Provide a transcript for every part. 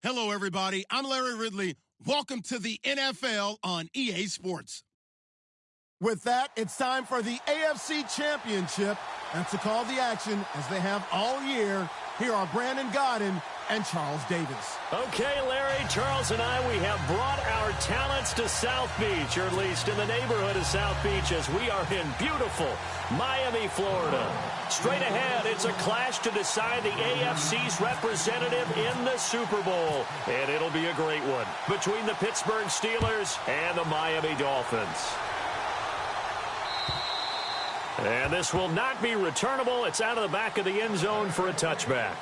Hello, everybody. I'm Larry Ridley. Welcome to the NFL on EA Sports. With that, it's time for the AFC Championship. And to call the action, as they have all year, here are Brandon Godden and Charles Davis. Okay, Larry, Charles and I, we have brought our talents to South Beach, or at least in the neighborhood of South Beach, as we are in beautiful Miami, Florida. Straight ahead, it's a clash to decide the AFC's representative in the Super Bowl. And it'll be a great one between the Pittsburgh Steelers and the Miami Dolphins. And this will not be returnable. It's out of the back of the end zone for a touchback.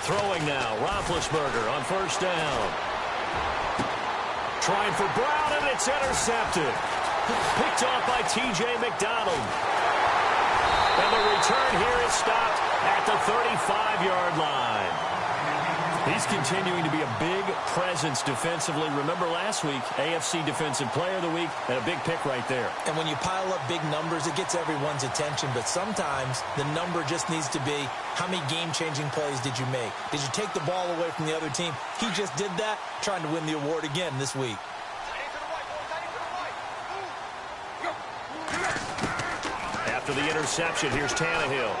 Throwing now, Roethlisberger on first down. Trying for Brown, and it's intercepted. Picked off by T.J. McDonald. And the return here is stopped at the 35-yard line. He's continuing to be a big presence defensively. Remember last week, AFC Defensive Player of the Week, and a big pick right there. And when you pile up big numbers, it gets everyone's attention. But sometimes the number just needs to be, how many game-changing plays did you make? Did you take the ball away from the other team? He just did that, trying to win the award again this week. After the interception, here's Tannehill.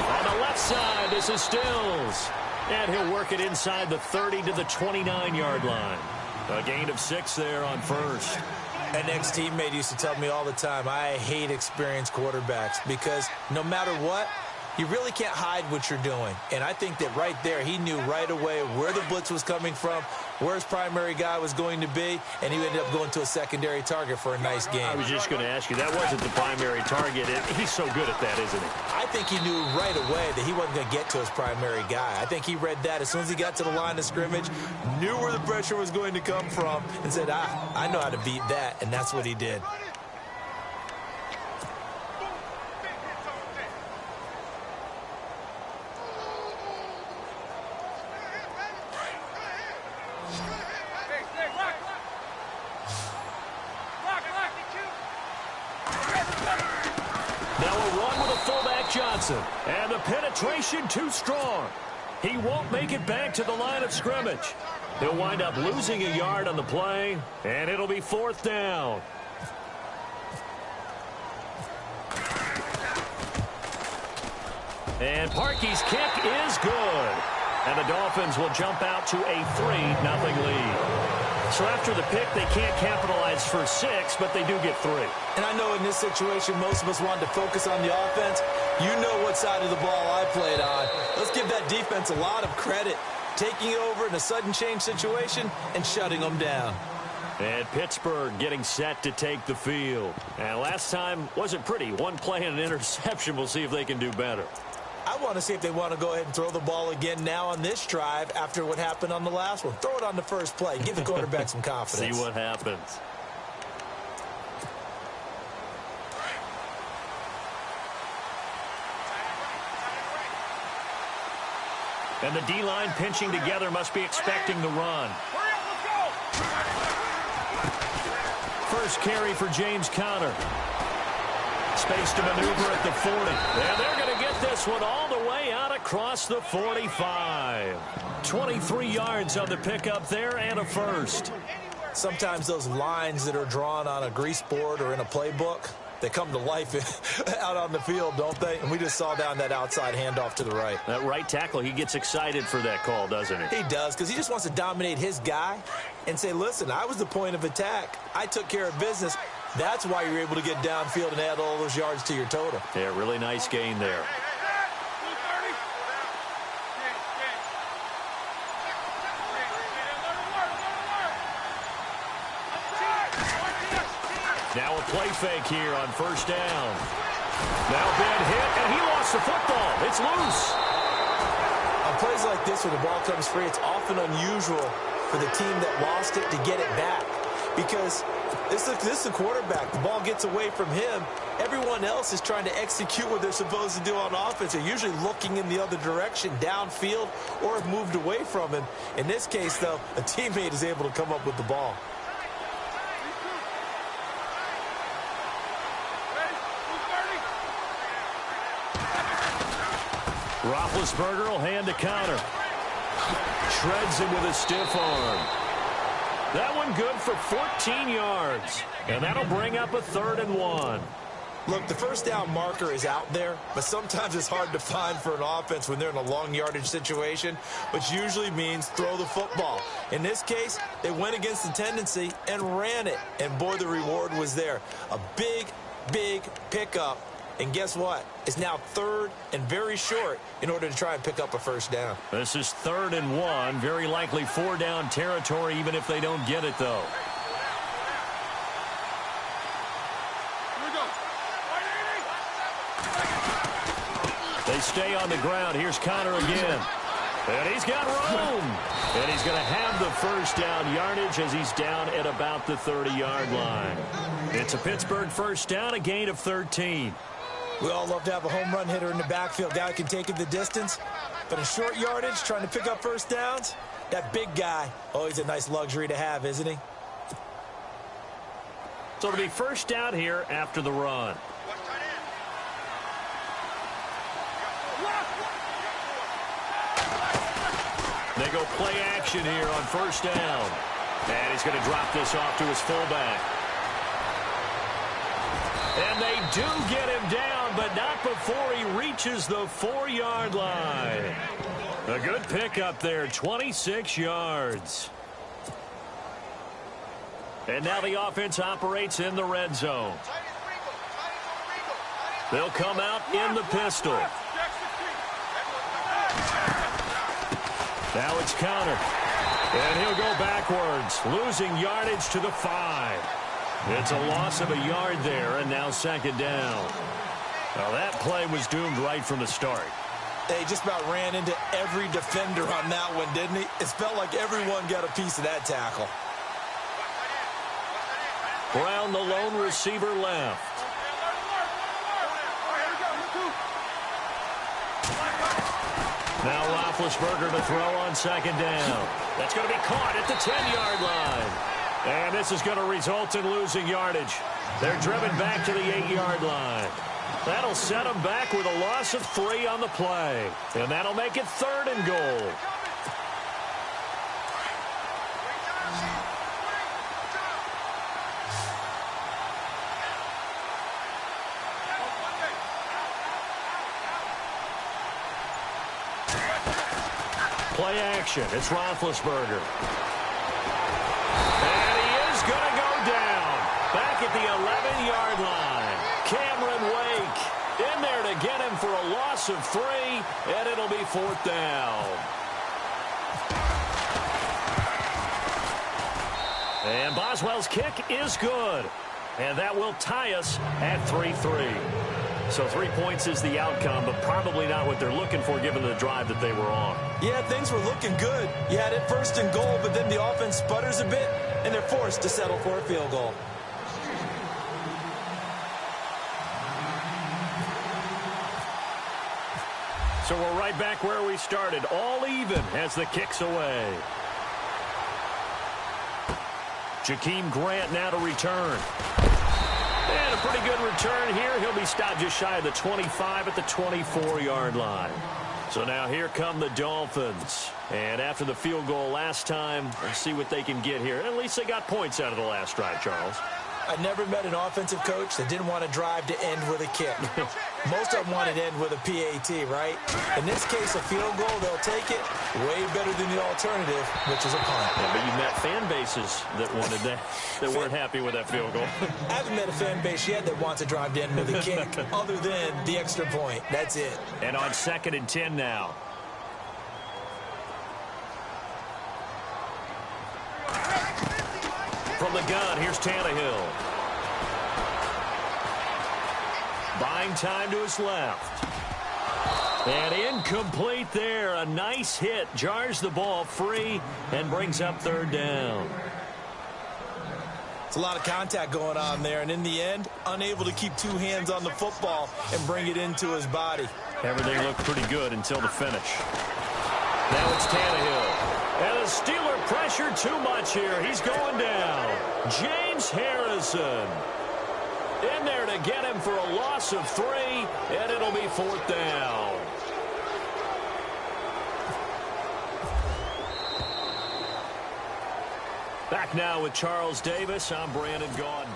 On the left side, this is Stills. And he'll work it inside the 30 to the 29-yard line. A gain of 6 there on first. An ex-teammate used to tell me all the time, I hate experienced quarterbacks because no matter what, you really can't hide what you're doing. And I think that right there, he knew right away where the blitz was coming from, where his primary guy was going to be, and he ended up going to a secondary target for a nice game. I was just going to ask you, that wasn't the primary target. He's so good at that, isn't he? I think he knew right away that he wasn't going to get to his primary guy. I think he read that as soon as he got to the line of scrimmage, knew where the pressure was going to come from, and said, I know how to beat that, and that's what he did. Johnson, and the penetration too strong. He won't make it back to the line of scrimmage. He'll wind up losing a yard on the play, and it'll be 4th down. And Parkey's kick is good. And the Dolphins will jump out to a 3-0 lead. So after the pick, they can't capitalize for 6, but they do get 3. And I know in this situation, most of us wanted to focus on the offense. You know what side of the ball I played on. Let's give that defense a lot of credit. Taking over in a sudden change situation and shutting them down. And Pittsburgh getting set to take the field. And last time wasn't pretty. One play and an interception. We'll see if they can do better. I want to see if they want to go ahead and throw the ball again now on this drive after what happened on the last one. Throw it on the first play. Give the quarterback some confidence. See what happens. And the D-line pinching together must be expecting the run. First carry for James Conner. Space to maneuver at the 40. And they're going to get this one all the way out across the 45. 23 yards on the pickup there and a first. Sometimes those lines that are drawn on a grease board or in a playbook, they come to life out on the field, don't they? And we just saw down that outside handoff to the right. That right tackle, he gets excited for that call, doesn't he? He does, because he just wants to dominate his guy and say, listen, I was the point of attack. I took care of business. That's why you're able to get downfield and add all those yards to your total. Yeah, really nice gain there. Now a play fake here on first down. Now Ben hit, and he lost the football. It's loose. On plays like this where the ball comes free, it's often unusual for the team that lost it to get it back. Because this is a quarterback. The ball gets away from him. Everyone else is trying to execute what they're supposed to do on offense. They're usually looking in the other direction, downfield, or have moved away from him. In this case, though, a teammate is able to come up with the ball. Roethlisberger will hand the counter. Shreds him with a stiff arm. That one good for 14 yards. And that'll bring up a 3rd and 1. Look, the first down marker is out there, but sometimes it's hard to find for an offense when they're in a long yardage situation, which usually means throw the football. In this case, they went against the tendency and ran it. And, boy, the reward was there. A big, big pickup. And guess what? It's now 3rd and very short in order to try and pick up a first down. This is 3rd and 1. Very likely 4-down territory, even if they don't get it, though. They stay on the ground. Here's Connor again. And he's got room. And he's going to have the first down yardage as he's down at about the 30-yard line. It's a Pittsburgh first down, a gain of 13. We all love to have a home run hitter in the backfield. Guy can take it the distance. But in short yardage, trying to pick up first downs, that big guy, always a nice luxury to have, isn't he? So it'll be first down here after the run. They go play action here on first down. And he's going to drop this off to his fullback. And they do get him down, but not before he reaches the 4-yard line. A good pickup there, 26 yards. And now the offense operates in the red zone. They'll come out in the pistol. Now it's Connor. And he'll go backwards, losing yardage to the 5. It's a loss of a yard there, and now 2nd down. Well, that play was doomed right from the start. They just about ran into every defender on that one, didn't he? It felt like everyone got a piece of that tackle. Brown, the lone receiver, left. Now Roethlisberger to throw on 2nd down. That's going to be caught at the 10-yard line. And this is going to result in losing yardage. They're driven back to the 8-yard line. That'll set them back with a loss of 3 on the play. And that'll make it 3rd and goal. Play action. It's Roethlisberger. And he is going to go down. Back at the 11-yard line. Cameron Wake in there to get him for a loss of 3, and it'll be 4th down. And Boswell's kick is good. And that will tie us at 3-3. So 3 points is the outcome, but probably not what they're looking for given the drive that they were on. Yeah, things were looking good. You had it 1st and goal, but then the offense sputters a bit, and they're forced to settle for a field goal. So we're right back where we started, all even as the kick's away. Jakeem Grant now to return. And a pretty good return here. He'll be stopped just shy of the 25 at the 24-yard line. So now here come the Dolphins. And after the field goal last time, let's see what they can get here. At least they got points out of the last drive, Charles. I never met an offensive coach that didn't want to drive to end with a kick. Most of them wanted to end with a PAT, right? In this case, a field goal, they'll take it way better than the alternative, which is a punt. Yeah, but you met fan bases that wanted that, that weren't happy with that field goal. I haven't met a fan base yet that wants to drive to end with a kick other than the extra point. That's it. And on 2nd and 10 now. From the gun, here's Tannehill. Buying time to his left. And incomplete there. A nice hit. Jars the ball free and brings up third down. It's a lot of contact going on there, and in the end, unable to keep two hands on the football and bring it into his body. Everything looked pretty good until the finish. Now it's Tannehill. And the Steeler pressure too much here. He's going down. James Harrison in there to get him for a loss of 3, and it'll be fourth down. Back now with Charles Davis. I'm Brandon Gaudin.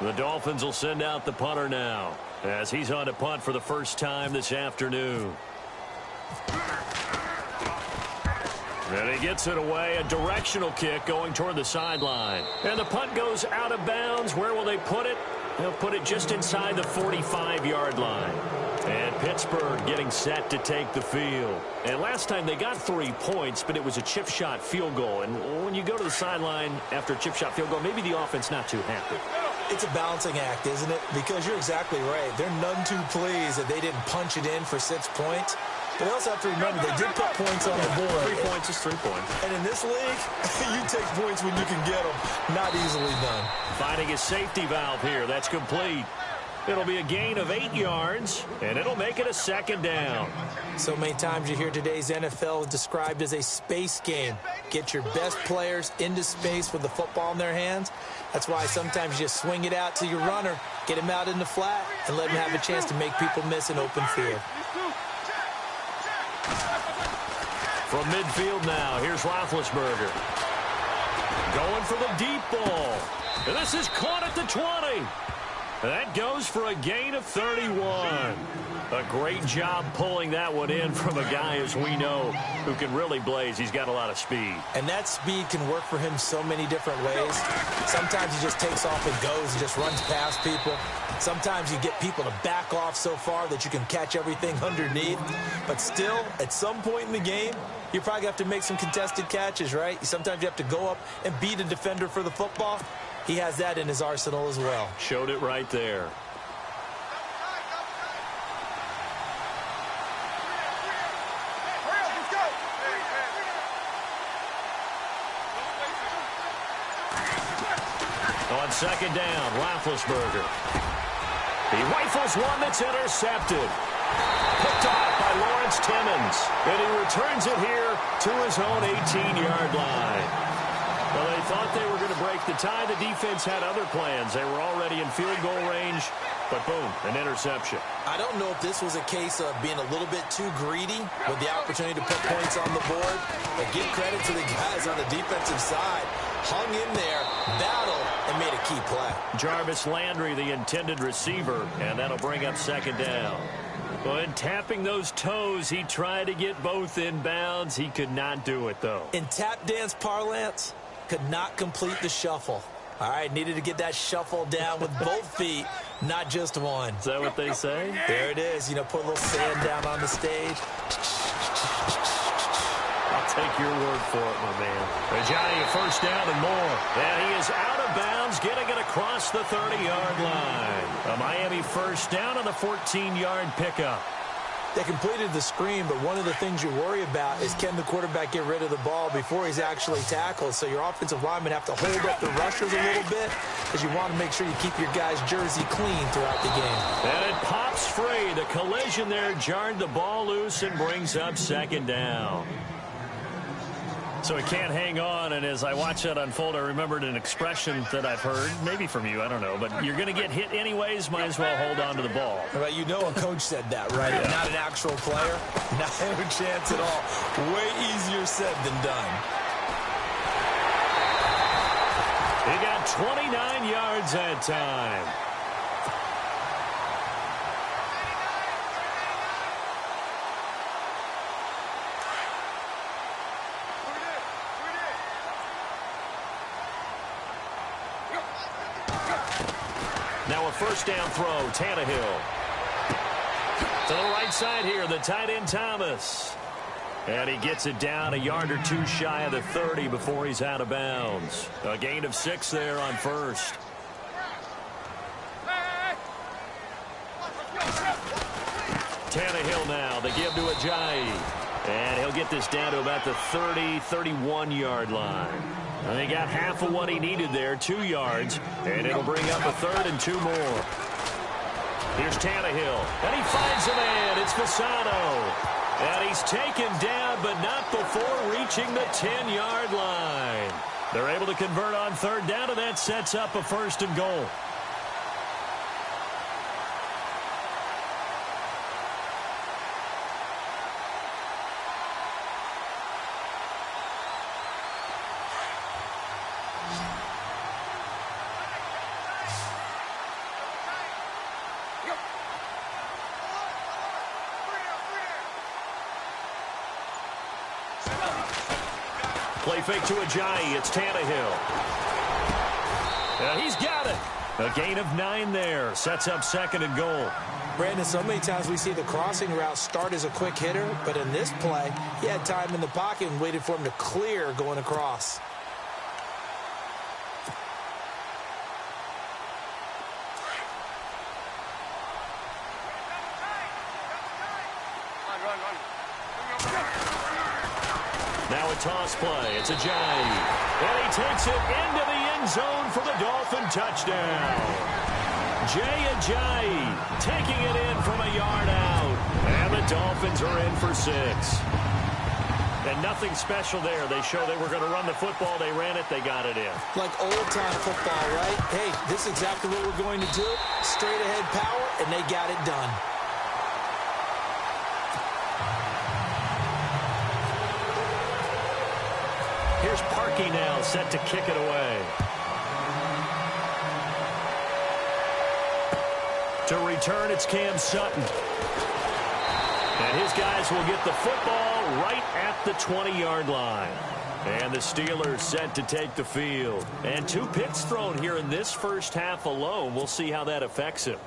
The Dolphins will send out the punter now as he's on to punt for the first time this afternoon. And he gets it away, a directional kick going toward the sideline. And the punt goes out of bounds. Where will they put it? They'll put it just inside the 45-yard line. And Pittsburgh getting set to take the field. And last time they got 3 points, but it was a chip shot field goal. And when you go to the sideline after a chip shot field goal, maybe the offense not too happy. It's a balancing act, isn't it? Because you're exactly right. They're none too pleased that they didn't punch it in for 6 points. But they also have to remember they did put points on the board. 3 points is 3 points. And in this league, you take points when you can get them. Not easily done. Finding a safety valve here. That's complete. It'll be a gain of 8 yards, and it'll make it a second down. So many times you hear today's NFL described as a space game. Get your best players into space with the football in their hands. That's why sometimes you just swing it out to your runner, get him out in the flat, and let him have a chance to make people miss an open field. From midfield now, here's Roethlisberger. Going for the deep ball. And this is caught at the 20. That goes for a gain of 31. A great job pulling that one in from a guy, as we know, who can really blaze. He's got a lot of speed. And that speed can work for him so many different ways. Sometimes he just takes off and goes and just runs past people. Sometimes you get people to back off so far that you can catch everything underneath. But still, at some point in the game, you probably have to make some contested catches, right? Sometimes you have to go up and beat a defender for the football. He has that in his arsenal as well. Showed it right there. On second down, Roethlisberger. He rifles one that's intercepted. Picked off by Lawrence Timmons. And he returns it here to his own 18-yard line. Well, they thought they were going to break the tie. The defense had other plans. They were already in field goal range, but boom, an interception. I don't know if this was a case of being a little bit too greedy with the opportunity to put points on the board, but give credit to the guys on the defensive side. Hung in there, battled, and made a key play. Jarvis Landry, the intended receiver, and that'll bring up second down. Well, in tapping those toes, he tried to get both in bounds. He could not do it, though. In tap dance parlance, could not complete the shuffle. All right, needed to get that shuffle down with both feet, not just one. Is that what they say? There it is. You know, put a little sand down on the stage. I'll take your word for it, my man. Johnny, a first down and more. And he is out of bounds, getting it across the 30-yard line. A Miami first down on the 14-yard pickup. They completed the screen, but one of the things you worry about is can the quarterback get rid of the ball before he's actually tackled. So your offensive linemen have to hold up the rushers a little bit because you want to make sure you keep your guy's jersey clean throughout the game. And it pops free. The collision there jarred the ball loose and brings up second down. So it can't hang on, and as I watch that unfold, I remembered an expression that I've heard, maybe from you, I don't know, but you're going to get hit anyways, might as well hold on to the ball. Right, you know a coach said that, right? Yeah. Not an actual player. Not a chance at all. Way easier said than done. He got 29 yards that time. Now a first down throw, Tannehill. To the right side here, the tight end Thomas. And he gets it down a yard or two shy of the 30 before he's out of bounds. A gain of 6 there on first. Tannehill now. They give to Ajayi. And he'll get this down to about the 30, 31-yard line. And he got half of what he needed there, 2 yards. And it'll bring up a 3rd and 2 more. Here's Tannehill. And he finds a man. It's Fasano. And he's taken down, but not before reaching the 10-yard line. They're able to convert on 3rd down, and that sets up a 1st and goal. Play fake to Ajayi. It's Tannehill. He's got it. A gain of 9 there. Sets up 2nd and goal. Brandon, so many times we see the crossing route start as a quick hitter, but in this play, he had time in the pocket and waited for him to clear going across. Now a toss play. It's Ajayi. And he takes it into the end zone for the Dolphin touchdown. Jay Ajayi taking it in from a yard out. And the Dolphins are in for 6. And nothing special there. They show they were going to run the football. They ran it. They got it in. Like old-time football, right? Hey, this is exactly what we're going to do. Straight ahead power, and they got it done. Here's Parkey now, set to kick it away. To return, it's Cam Sutton. And his guys will get the football right at the 20-yard line. And the Steelers set to take the field. And 2 picks thrown here in this first half alone. We'll see how that affects him.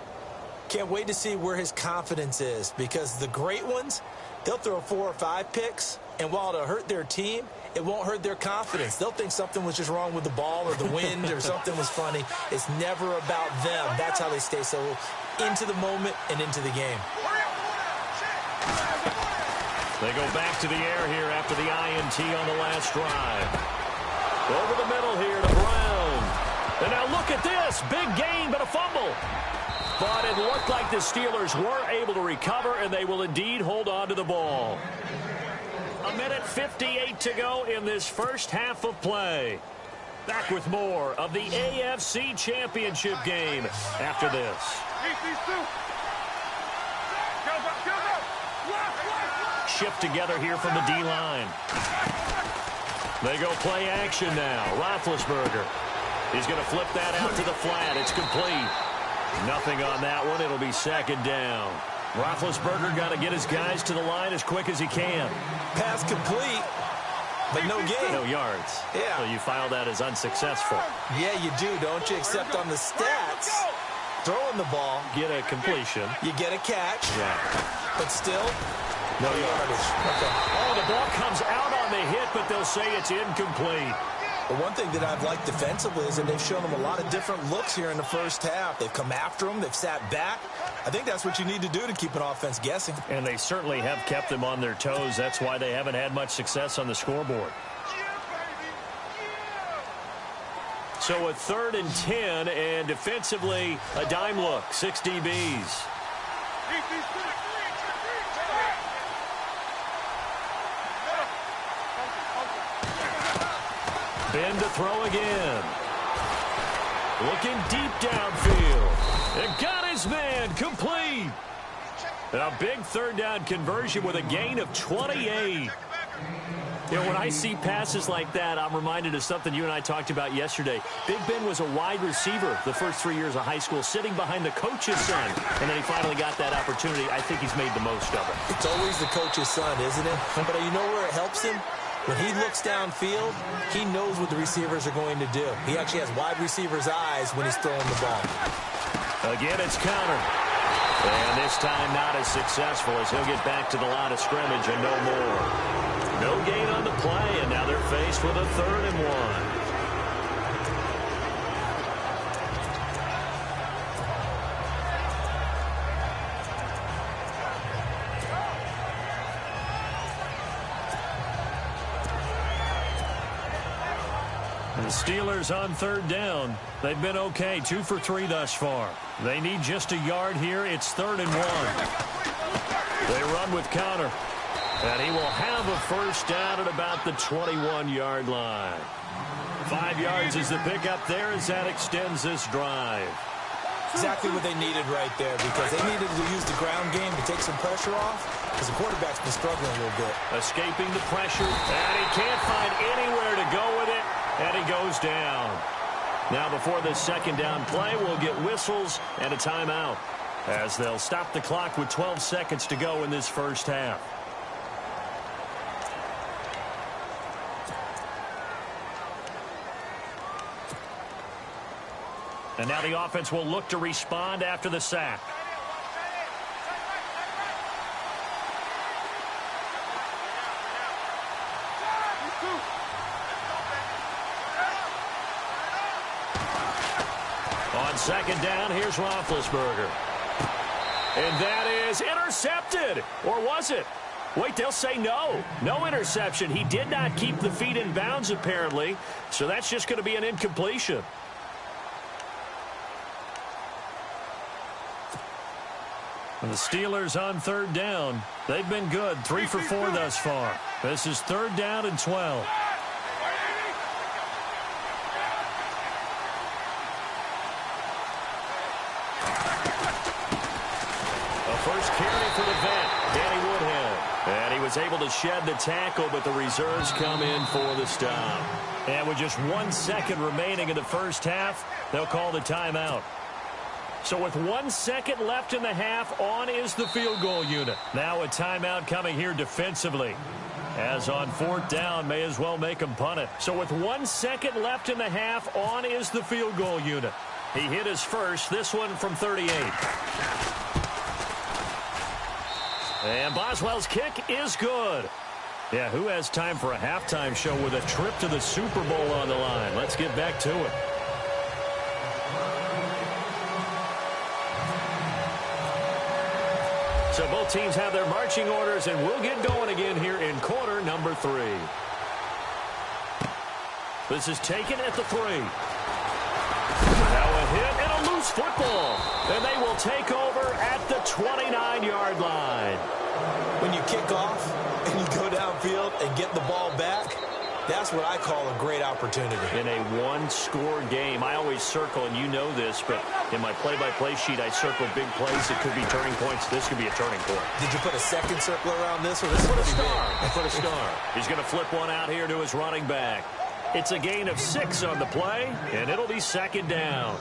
Can't wait to see where his confidence is, because the great ones, they'll throw 4 or 5 picks, and while it'll hurt their team, it won't hurt their confidence. They'll think something was just wrong with the ball or the wind or something was funny. It's never about them. That's how they stay so into the moment and into the game. They go back to the air here after the INT on the last drive. Over the middle here to Brown. And now look at this. Big gain, but a fumble. But it looked like the Steelers were able to recover, and they will indeed hold on to the ball. 1:58 to go in this first half of play. Back with more of the AFC Championship game after this. Shift together here from the D-line. They go play action now. Roethlisberger. He's going to flip that out to the flat. It's complete. Nothing on that one. It'll be 2nd down. Roethlisberger got to get his guys to the line as quick as he can. Pass complete, but no gain. No yards. Yeah. So you file that as unsuccessful. Yeah, you do, don't you? Except on the stats, throwing the ball, Get a completion. you get a catch, Yeah. but still, No yardage. Okay. Oh, the ball comes out on the hit, but they'll say it's incomplete. Well, one thing that I've liked defensively is that they've shown them a lot of different looks here in the first half. They've come after them. They've sat back. I think that's what you need to do to keep an offense guessing. And they certainly have kept them on their toes. That's why they haven't had much success on the scoreboard. So a 3rd and 10, and defensively, a dime look. 6 DBs. Ben to throw again. Looking deep downfield. And got his man complete. A big 3rd down conversion with a gain of 28. You know, when I see passes like that, I'm reminded of something you and I talked about yesterday. Big Ben was a wide receiver the first 3 years of high school, sitting behind the coach's son. And then he finally got that opportunity. I think he's made the most of it. It's always the coach's son, isn't it? But you know where it helps him? When he looks downfield, he knows what the receivers are going to do. He actually has wide receivers' eyes when he's throwing the ball. Again, it's counter. And this time not as successful as he'll get back to the line of scrimmage and no more. No gain on the play, and now they're faced with a 3rd and 1. Steelers on third down. They've been okay, 2 for 3 thus far. They need just a yard here. It's 3rd and 1. They run with Connor. And he will have a first down at about the 21-yard line. 5 yards is the pickup there as that extends this drive. Exactly what they needed right there, because they needed to use the ground game to take some pressure off, because the quarterback's been struggling a little bit. Escaping the pressure, and he can't find anywhere to go with it, and he goes down. Now before this second down play, we'll get whistles and a timeout, as they'll stop the clock with 12 seconds to go in this first half. And now the offense will look to respond after the sack. On second down, here's Roethlisberger. And that is intercepted. Or was it? Wait, they'll say no. No interception. He did not keep the feet in bounds, apparently. So that's just going to be an incompletion. And the Steelers on third down. They've been good, 3 for 4 thus far. This is 3rd down and 12. A first carry for the vet, Danny Woodhead. And he was able to shed the tackle, but the reserves come in for the stop. And with just 1 second remaining in the first half, they'll call the timeout. So with 1 second left in the half, on is the field goal unit. Now a timeout coming here defensively. As on 4th down, may as well make him punt it. So with 1 second left in the half, on is the field goal unit. He hit his first, this one from 38. And Boswell's kick is good. Yeah, who has time for a halftime show with a trip to the Super Bowl on the line? Let's get back to it. So both teams have their marching orders, and we'll get going again here in quarter number 3. This is taken at the 3. Now a hit and a loose football. And they will take over at the 29-yard line. When you kick off and you go downfield and get the ball back, that's what I call a great opportunity. In a one-score game, I always circle, and you know this, but in my play-by-play sheet, I circle big plays. It could be turning points. This could be a turning point. Did you put a second circle around this? Or this put a star. I put a star. He's going to flip one out here to his running back. It's a gain of 6 on the play, and it'll be 2nd down.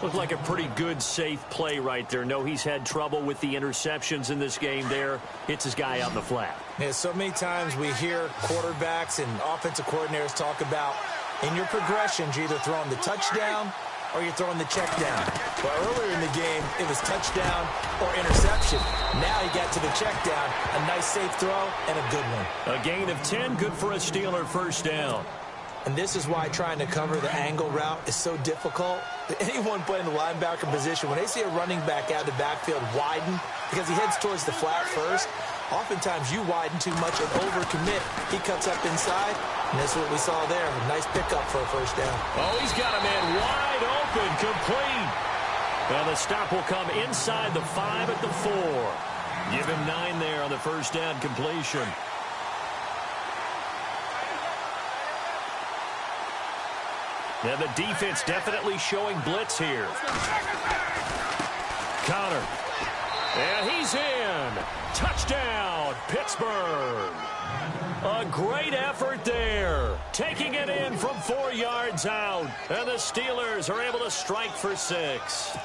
Looked like a pretty good, safe play right there. No, he's had trouble with the interceptions in this game there. Hits his guy out in the flat. Yeah, so many times we hear quarterbacks and offensive coordinators talk about, in your progressions, you're either throwing the touchdown or you're throwing the check down. Well, earlier in the game, it was touchdown or interception. Now he got to the check down. A nice, safe throw and a good one. A gain of 10, good for a Steeler first down. And this is why trying to cover the angle route is so difficult. Anyone playing the linebacker position, when they see a running back out of the backfield widen, because he heads towards the flat first, oftentimes you widen too much and overcommit. He cuts up inside, and that's what we saw there. A nice pickup for a first down. Oh, he's got a man wide open, complete. And the stop will come inside the 5 at the 4. Give him 9 there on the first down completion. And the defense definitely showing blitz here. Connor. And he's in. Touchdown, Pittsburgh. A great effort there. Taking it in from 4 yards out. And the Steelers are able to strike for 6.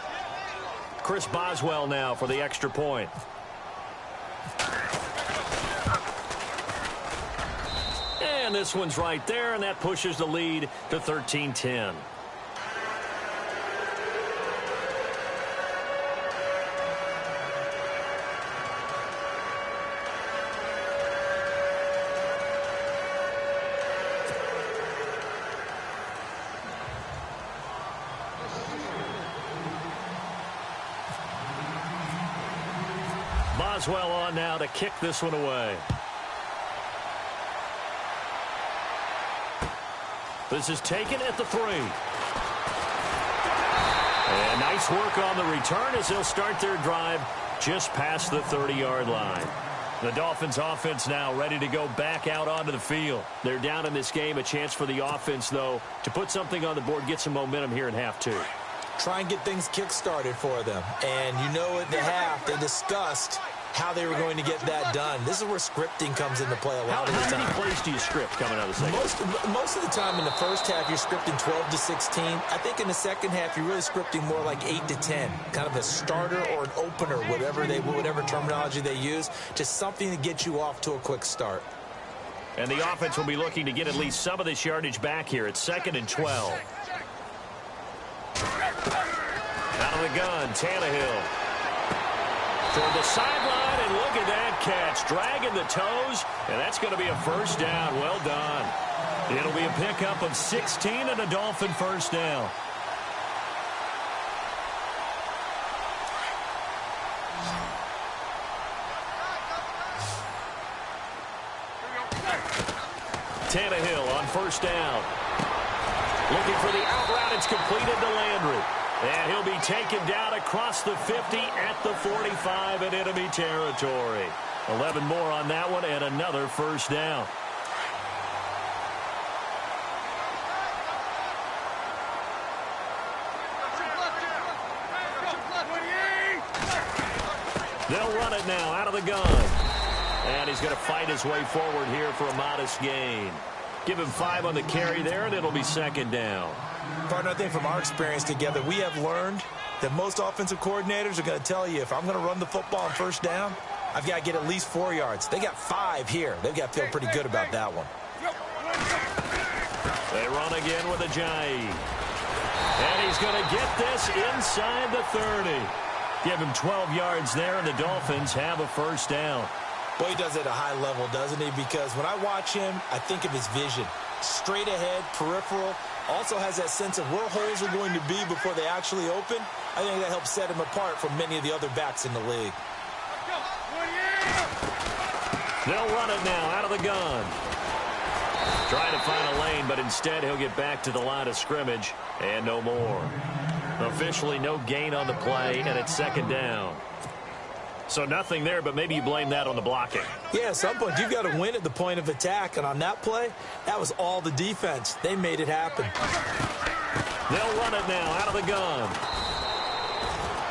Chris Boswell now for the extra point. And this one's right there, and that pushes the lead to 13-10. Boswell on now to kick this one away. This is taken at the 3. And nice work on the return as they'll start their drive just past the 30-yard line. The Dolphins offense now ready to go back out onto the field. They're down in this game. A chance for the offense, though, to put something on the board, get some momentum here in half 2. Try and get things kick-started for them. And you know at the half, they discussed how they were going to get that done. This is where scripting comes into play a lot of the time. How many plays do you script coming out of the second? Most of the time in the first half, you're scripting 12 to 16. I think in the second half, you're really scripting more like 8 to 10. Kind of a starter or an opener, whatever terminology they use, just something to get you off to a quick start. And the offense will be looking to get at least some of this yardage back here. It's 2nd and 12. Out of the gun, Tannehill. Toward the sideline, and look at that catch. Dragging the toes, and that's going to be a first down. Well done. It'll be a pickup of 16 and a Dolphin first down. Tannehill on first down. Looking for the out route. It's completed to Landry. And he'll be taken down across the 50 at the 45 in enemy territory. 11 more on that one and another first down. They'll run it now out of the gun. And he's going to fight his way forward here for a modest gain. Give him 5 on the carry there, and it'll be 2nd down. Partner, I think from our experience together, we have learned that most offensive coordinators are going to tell you, if I'm going to run the football on first down, I've got to get at least 4 yards. They got 5 here. They've got to feel pretty good about that one. They run again with Ajayi. And he's going to get this inside the 30. Give him 12 yards there, and the Dolphins have a first down. Boy, he does it at a high level, doesn't he? Because when I watch him, I think of his vision. Straight ahead, peripheral. Also has that sense of where holes are going to be before they actually open. I think that helps set him apart from many of the other backs in the league. They'll run it now out of the gun. Trying to find a lane, but instead he'll get back to the line of scrimmage and no more. Officially no gain on the play, and it's 2nd down. So nothing there, but maybe you blame that on the blocking. Yeah, at some point you've got to win at the point of attack, and on that play, that was all the defense. They made it happen. They'll run it now out of the gun.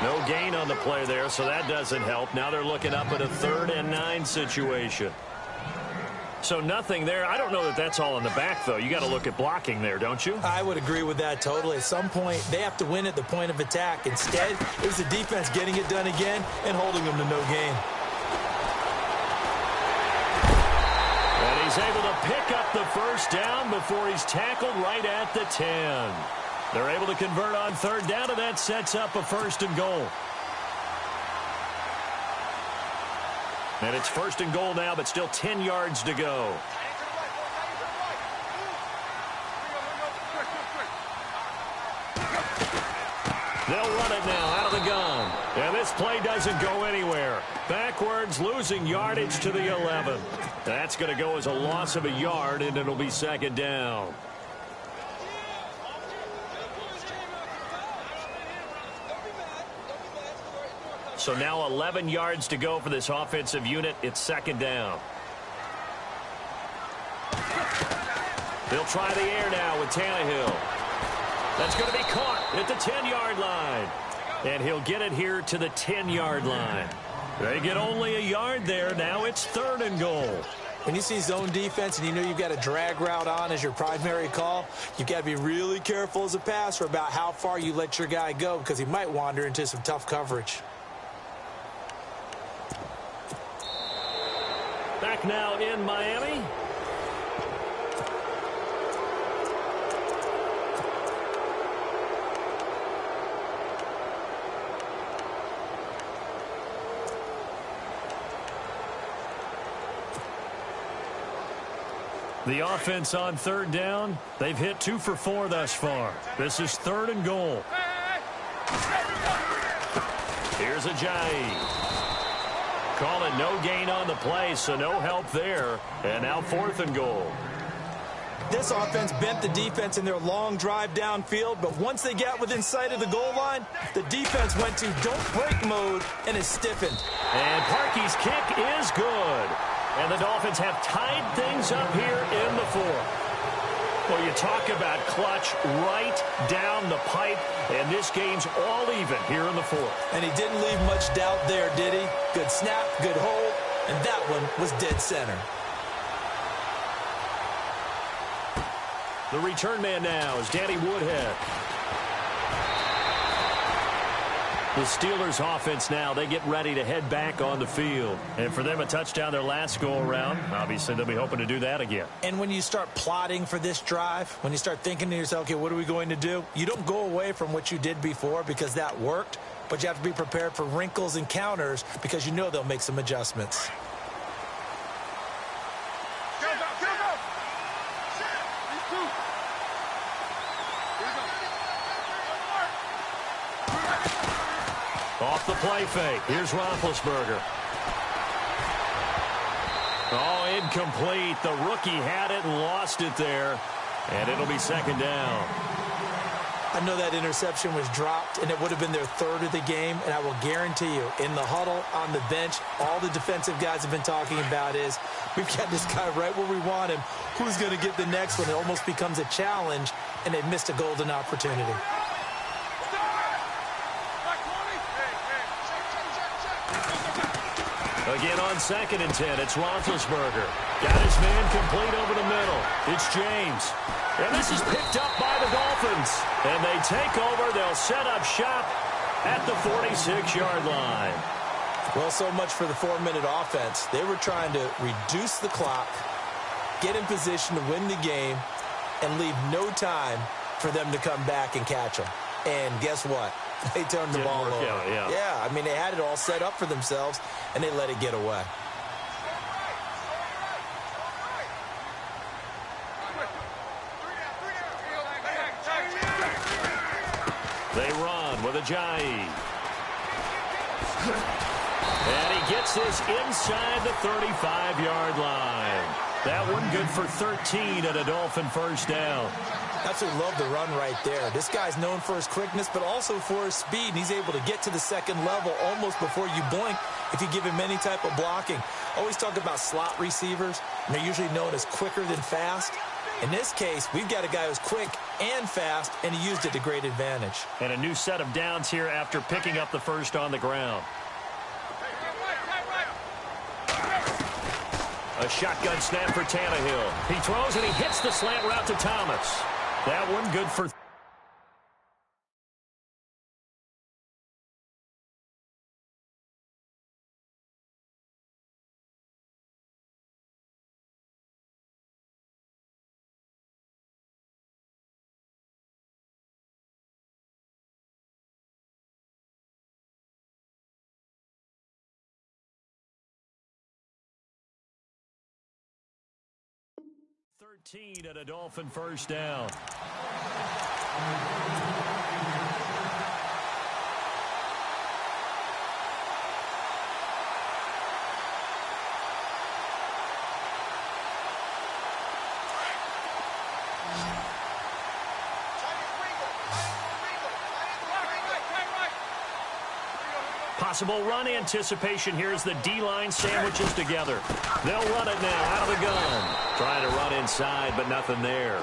No gain on the play there, so that doesn't help. Now they're looking up at a 3rd and 9 situation. So nothing there. I don't know that that's all in the back, though. You got to look at blocking there, don't you? I would agree with that totally. At some point, they have to win at the point of attack. Instead, it was the defense getting it done again and holding them to no gain. And he's able to pick up the first down before he's tackled right at the 10. They're able to convert on 3rd down, and that sets up a 1st and goal. And it's 1st and goal now, but still 10 yards to go. They'll run it now out of the gun. And this play doesn't go anywhere. Backwards, losing yardage to the 11. That's going to go as a loss of a yard, and it'll be 2nd down. So now 11 yards to go for this offensive unit. It's 2nd down. They'll try the air now with Tannehill. That's going to be caught at the 10-yard line. And he'll get it here to the 10-yard line. They get only a yard there. Now it's 3rd and goal. When you see zone defense and you know you've got a drag route on as your primary call, you've got to be really careful as a passer about how far you let your guy go because he might wander into some tough coverage. Back now in Miami. The offense on 3rd down, they've hit 2 for 4 thus far. This is 3rd and goal. Here's Ajayi. Calling no gain on the play, so no help there. And now 4th and goal. This offense bent the defense in their long drive downfield, but once they got within sight of the goal line, the defense went to don't break mode and is stiffened. And Parkey's kick is good. And the Dolphins have tied things up here in the fourth. Well, you talk about clutch right down the pipe, and this game's all even here in the fourth. And he didn't leave much doubt there, did he? Good snap, good hold, and that one was dead center. The return man now is Danny Woodhead. The Steelers offense now, they get ready to head back on the field. And for them, a touchdown their last go-around. Obviously, they'll be hoping to do that again. And when you start plotting for this drive, when you start thinking to yourself, okay, what are we going to do? You don't go away from what you did before because that worked, but you have to be prepared for wrinkles and counters because you know they'll make some adjustments. Off the play fake. Here's Roethlisberger. Oh, incomplete. The rookie had it and lost it there. And it'll be second down. I know that interception was dropped, and it would have been their third of the game. And I will guarantee you, in the huddle, on the bench, all the defensive guys have been talking about is, we've got this guy right where we want him. Who's going to get the next one? It almost becomes a challenge, and they missed a golden opportunity. Again on 2nd and 10, it's Roethlisberger. Got his man complete over the middle. It's James. And this is picked up by the Dolphins. And they take over. They'll set up shop at the 46-yard line. Well, so much for the 4-minute offense. They were trying to reduce the clock, get in position to win the game, and leave no time for them to come back and catch them. And guess what? They turned the ball over. Yeah, I mean, they had it all set up for themselves, and they let it get away. They run with Ajayi. And he gets this inside the 35-yard line. That one good for 13 and a Dolphin first down. Absolutely love the run right there. This guy's known for his quickness, but also for his speed. And he's able to get to the second level almost before you blink if you give him any type of blocking. Always talk about slot receivers, and they're usually known as quicker than fast. In this case, we've got a guy who's quick and fast, and he used it to great advantage. And a new set of downs here after picking up the first on the ground. A shotgun snap for Tannehill. He throws and he hits the slant route to Thomas. That one good for... and a Dolphin first down. Possible run anticipation here as the D-line sandwiches together. They'll run it now out of the gun. Trying to run inside, but nothing there.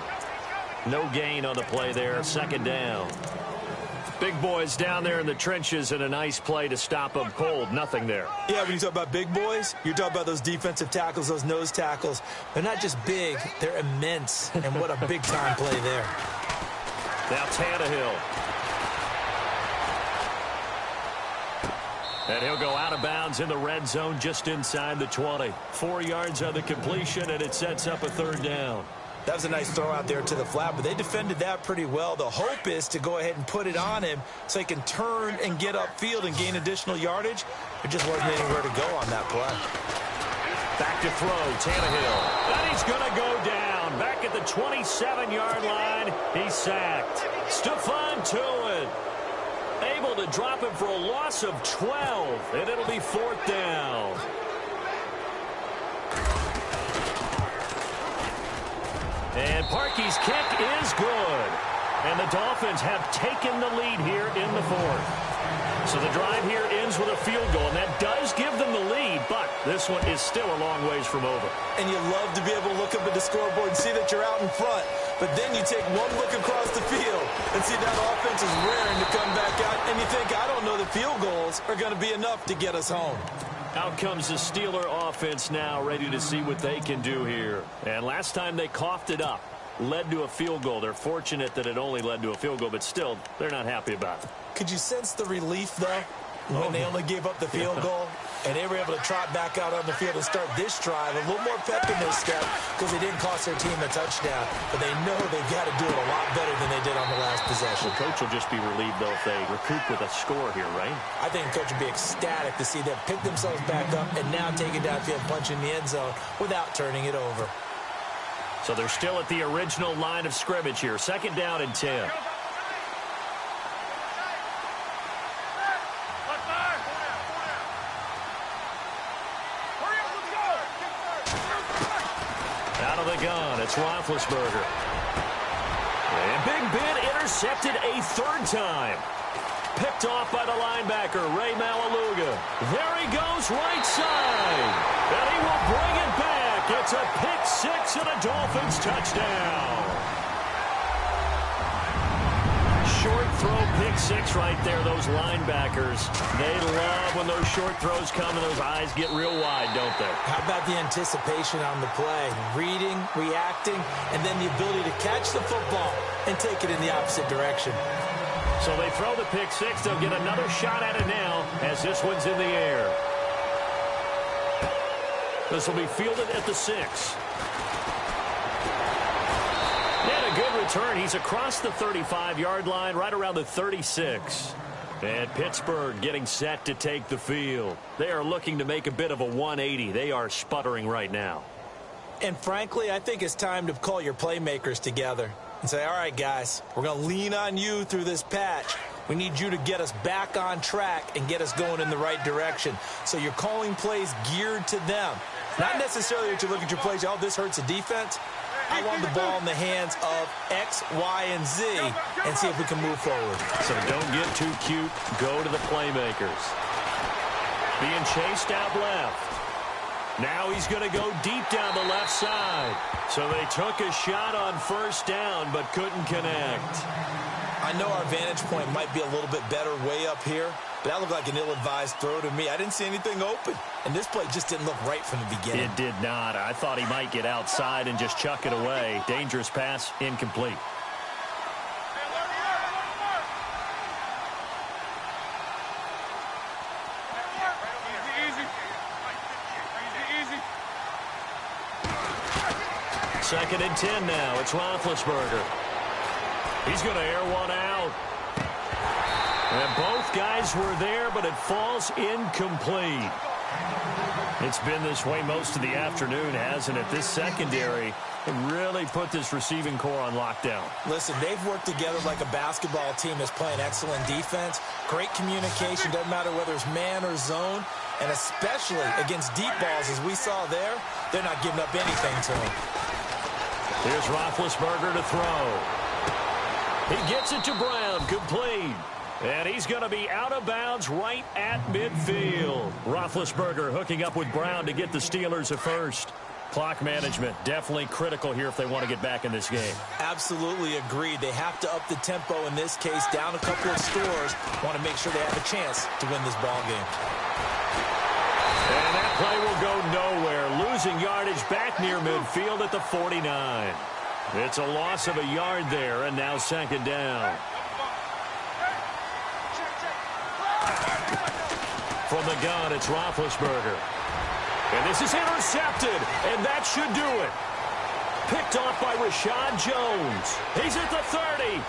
No gain on the play there. Second down. Big boys down there in the trenches and a nice play to stop them cold. Nothing there. Yeah, when you talk about big boys, you're talking about those defensive tackles, those nose tackles. They're not just big, they're immense. And what a big-time play there. Now Tannehill. And he'll go out of bounds in the red zone just inside the 20. 4 yards on the completion, and it sets up a third down. That was a nice throw out there to the flat, but they defended that pretty well. The hope is to go ahead and put it on him so he can turn and get upfield and gain additional yardage. There just wasn't anywhere to go on that play. Back to throw, Tannehill. And he's going to go down. Back at the 27-yard line, he's sacked. Stephon Tuitt able to drop him for a loss of 12, and it'll be fourth down. And Parkey's kick is good. And the Dolphins have taken the lead here in the fourth. So the drive here ends with a field goal, and that does give them the lead, but this one is still a long ways from over. And you love to be able to look up at the scoreboard and see that you're out in front, but then you take one look across the field and see that offense is raring to come back out, and you think, I don't know, the field goals are going to be enough to get us home. Out comes the Steeler offense now, ready to see what they can do here. And last time they coughed it up, led to a field goal. They're fortunate that it only led to a field goal, but still, they're not happy about it. Could you sense the relief, though, when they only gave up the field goal and they were able to trot back out on the field and start this drive a little more pep in their step because they didn't cost their team a touchdown, but they know they've got to do it a lot better than they did on the last possession. The coach will just be relieved, though, if they recoup with a score here, right? I think the coach would be ecstatic to see them pick themselves back up and now take it downfield, punch in the end zone without turning it over. So they're still at the original line of scrimmage here. 2nd down and 10. Out of the gun, it's Roethlisberger. And Big Ben intercepted a 3rd time. Picked off by the linebacker, Ray Malaluga. There he goes, right side. And he will bring it back. It's a pick-6 and a Dolphins touchdown. Short throw pick-6 right there, those linebackers. They love when those short throws come and those eyes get real wide, don't they? How about the anticipation on the play? Reading, reacting, and then the ability to catch the football and take it in the opposite direction. So they throw the pick-6. They'll get another shot at it now as this one's in the air. This will be fielded at the 6. And a good return. He's across the 35-yard line, right around the 36. And Pittsburgh getting set to take the field. They are looking to make a bit of a 180. They are sputtering right now. And frankly, I think it's time to call your playmakers together and say, all right, guys, we're going to lean on you through this patch. We need you to get us back on track and get us going in the right direction. So you're calling plays geared to them. Not necessarily that you look at your plays, oh, this hurts the defense. I want the ball in the hands of X, Y, and Z and see if we can move forward. So don't get too cute. Go to the playmakers. Being chased out left. Now he's going to go deep down the left side. So they took a shot on 1st down but couldn't connect. I know our vantage point might be a little bit better way up here, but that looked like an ill-advised throw to me. I didn't see anything open, and this play just didn't look right from the beginning. It did not. I thought he might get outside and just chuck it away. Dangerous pass, incomplete. Second and 10 now. It's Roethlisberger. He's going to air one out. And both guys were there, but it falls incomplete. It's been this way most of the afternoon, hasn't it? This secondary really put this receiving core on lockdown. Listen, they've worked together like a basketball team that's playing excellent defense. Great communication, doesn't matter whether it's man or zone. And especially against deep balls, as we saw there, they're not giving up anything to him. Here's Roethlisberger to throw. He gets it to Brown, complete. And he's going to be out of bounds right at midfield. Roethlisberger hooking up with Brown to get the Steelers a first. Clock management definitely critical here if they want to get back in this game. Absolutely agreed. They have to up the tempo in this case, down a couple of scores. Want to make sure they have a chance to win this ball game. And that play will go nowhere. Losing yardage back near midfield at the 49. It's a loss of a yard there, and now 2nd down. From the gun, it's Roethlisberger. And this is intercepted, and that should do it. Picked off by Rashad Jones. He's at the 30,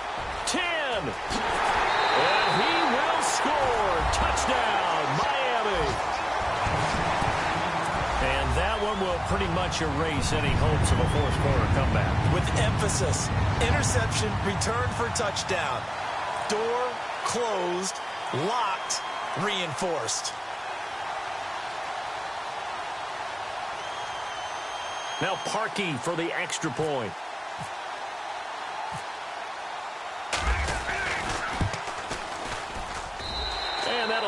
10. And he will score. Touchdown, Miami. And that one will pretty much erase any hopes of a fourth-quarter comeback. With emphasis, interception, return for touchdown. Door closed, locked, reinforced. Now Parkey for the extra point.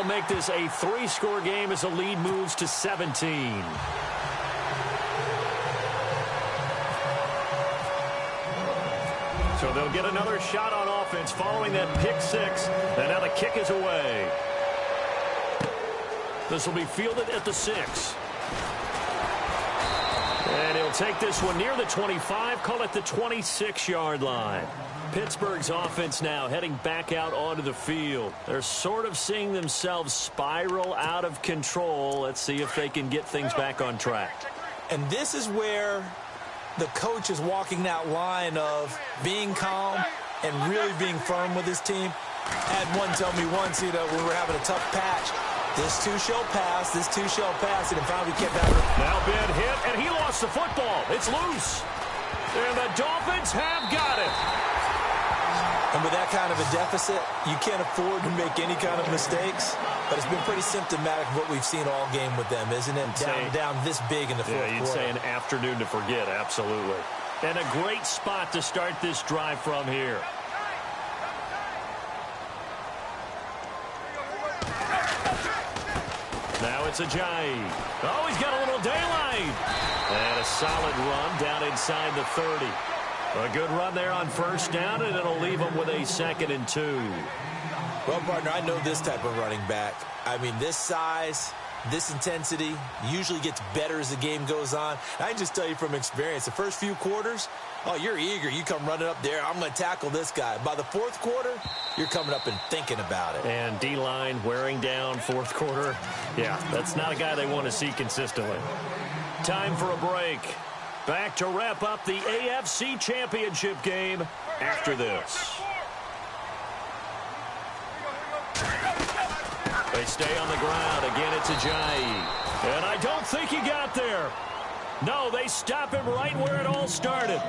that'll make this a 3-score game as the lead moves to 17. So they'll get another shot on offense following that pick 6. And now the kick is away. This will be fielded at the 6. And he'll take this one near the 25, call it the 26-yard line. Pittsburgh's offense now heading back out onto the field. They're sort of seeing themselves spiral out of control. Let's see if they can get things back on track. And this is where the coach is walking that line of being calm and really being firm with his team. I had one tell me once, when we were having a tough patch, this too shall pass, and it finally kept happening. Now Ben hit, and he lost the football. It's loose. And the Dolphins have got it. And with that kind of a deficit, you can't afford to make any kind of mistakes. But it's been pretty symptomatic of what we've seen all game with them, isn't it? Down this big in the fourth quarter. Yeah, you'd say an afternoon to forget, absolutely. And a great spot to start this drive from here. Now it's Ajayi. Oh, he's got a little daylight. And a solid run down inside the 30. A good run there on first down, and it'll leave him with a 2nd and 2. Well, partner, I know this type of running back. I mean, this size, this intensity usually gets better as the game goes on. I can just tell you from experience, the first few quarters, oh, you're eager. You come running up there, I'm going to tackle this guy. By the fourth quarter, you're coming up and thinking about it. And D-line wearing down fourth quarter. Yeah, that's not a guy they want to see consistently. Time for a break. Back to wrap up the AFC Championship game after this. They stay on the ground. Again, it's Ajayi. And I don't think he got there. No, they stop him right where it all started.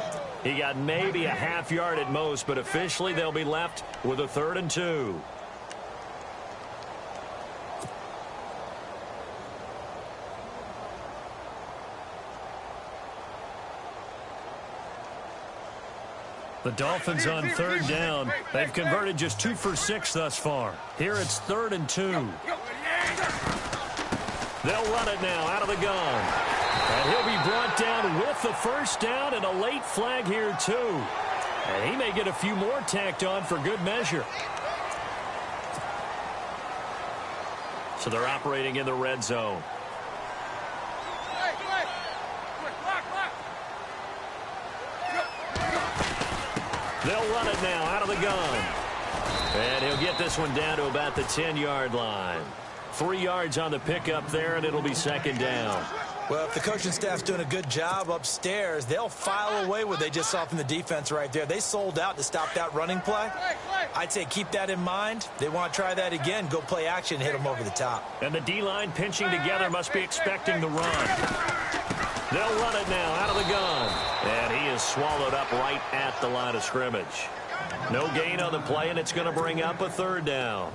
He got maybe a half yard at most, but officially they'll be left with a 3rd and 2. The Dolphins on 3rd down. They've converted just 2 for 6 thus far. Here it's 3rd and 2. They'll run it now out of the gun. And he'll be brought down with the first down and a late flag here too. And he may get a few more tacked on for good measure. So they're operating in the red zone. They'll run it now out of the gun. And he'll get this one down to about the 10-yard line. 3 yards on the pickup there, and it'll be 2nd down. Well, if the coaching staff's doing a good job upstairs, they'll file away what they just saw from the defense right there. They sold out to stop that running play. I'd say keep that in mind. They want to try that again, go play action, hit them over the top. And the D-line pinching together must be expecting the run. They'll run it now out of the gun. And he is swallowed up right at the line of scrimmage. No gain on the play, and it's going to bring up a 3rd down.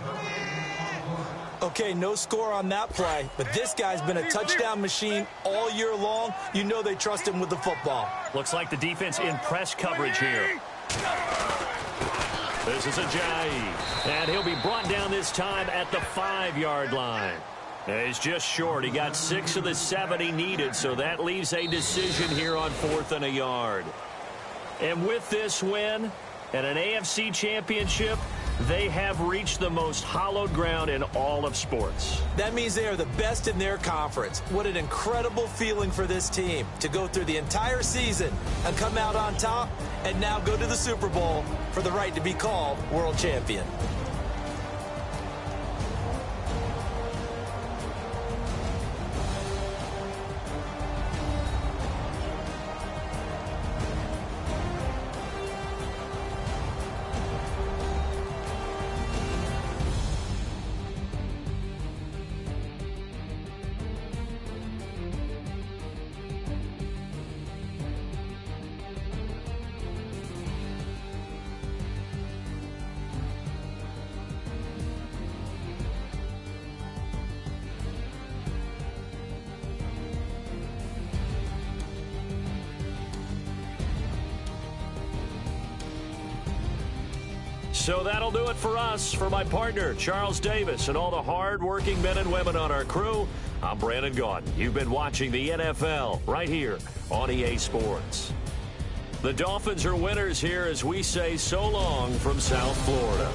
Okay, no score on that play, but this guy's been a touchdown machine all year long. You know they trust him with the football. Looks like the defense in press coverage here. This is Ajayi, and he'll be brought down this time at the 5-yard line. He's just short. He got 6 of the 7 he needed, so that leaves a decision here on 4th and a yard. And with this win and an AFC championship, they have reached the most hallowed ground in all of sports. That means they are the best in their conference. What an incredible feeling for this team to go through the entire season and come out on top and now go to the Super Bowl for the right to be called world champion. So that'll do it for us. For my partner, Charles Davis, and all the hard-working men and women on our crew, I'm Brandon Gaudin. You've been watching the NFL right here on EA Sports. The Dolphins are winners here as we say so long from South Florida.